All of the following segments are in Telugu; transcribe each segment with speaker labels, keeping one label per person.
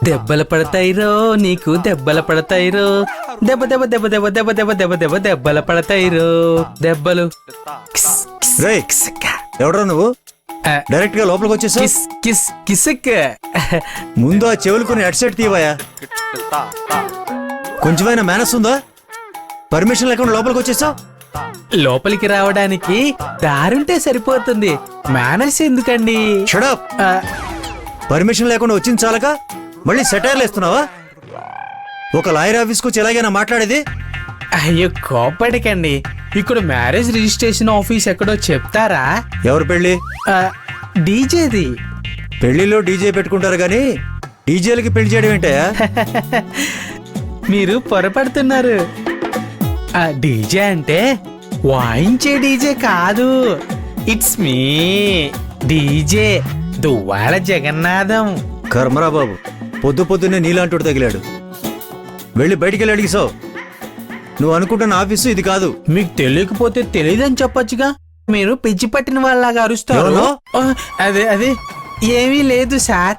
Speaker 1: దెబ్బలు పడతాయిరో నీకు దెబ్బలు పడతాయిరో దెబ్బ దెబ్బ దెబ్బ దెబ్బ దెబ్బ దెబ్బ దెబ్బ దెబ్బ దెబ్బలు పడతాయిరో దెబ్బలు.
Speaker 2: ఎవడరా నువ్వు? డైరెక్ట్ గా లోపలికి వచ్చేసావు.
Speaker 1: Kiss kiss Kissik.
Speaker 2: ముందు ఆ చెవులు కొన్ని హెడ్సెట్ తీవయా. కొంచెమైనా మేనస్ ఉందా? పర్మిషన్ లేకుండా లోపలికి వచ్చేసావు.
Speaker 1: లోపలికి రావడానికి దారుంటే సరిపోతుంది, మేనర్స్ ఎందుకండి?
Speaker 2: షడప్. పర్మిషన్ లేకుండా వచ్చింది చాలక మళ్ళీ సెటైర్లు వేస్తున్నావా? ఒక లాయర్ ఆఫీస్కి వచ్చి ఎలాగైనా మాట్లాడేది?
Speaker 1: అయ్యో కోపడికండి, ఇక్కడ మ్యారేజ్ రిజిస్ట్రేషన్ ఆఫీస్ ఎక్కడో చెప్తారా?
Speaker 2: ఎవరు పెళ్లి?
Speaker 1: డీజేది.
Speaker 2: పెళ్లిలో డీజే పెట్టుకుంటారు గానీ డీజేలకి పెళ్లి చేయడం ఏంటయా?
Speaker 1: మీరు పొరపడుతున్నారు. ఆ డీజే అంటే వాయించే డీజే కాదు, it's me DJ Duvvada Jagannadham.
Speaker 2: కర్మరా బాబు, పొద్దు పొద్దున్నే నీలాంటోడు తగిలాడు. వెళ్ళి బయటికి వెళ్ళి అడిగిసావు. నువ్వు అనుకుంటున్న ఆఫీసు ఇది కాదు.
Speaker 1: మీకు తెలియకపోతే తెలియదని చెప్పొచ్చుగా, మీరు పిచ్చి పట్టిన వాళ్ళలాగా అరుస్తారు. అదే అదే ఏమీ లేదు సార్,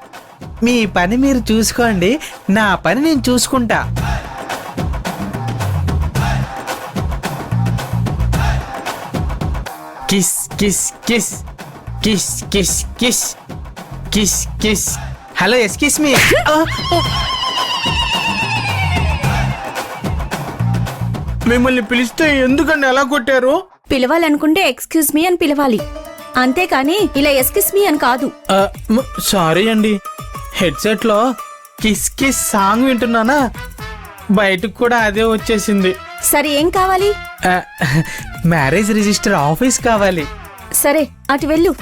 Speaker 1: మీ పని మీరు చూసుకోండి, నా పని నేను చూసుకుంటా. Kiss kiss kiss kiss kiss kiss kiss kiss. Hello excuse me. మిమ్మల్ని పిలిస్తే ఎందుకండి అలా కొట్టారు?
Speaker 3: పిలవాలనుకుంటే ఎక్స్క్యూజ్ మీ అని పిలవాలి, అంతేకాని ఇలా ఎక్స్క్యూజ్ మీ అని కాదు.
Speaker 1: సారీ అండి, హెడ్సెట్ లో కిస్ కిస్ సాంగ్ వింటున్నానా, బయటకు కూడా అదే వచ్చేసింది.
Speaker 3: సరే ఏం కావాలి?
Speaker 1: మ్యారేజ్ రిజిస్టర్ ఆఫీస్ కావాలి.
Speaker 3: సరే అటు వెళ్ళు.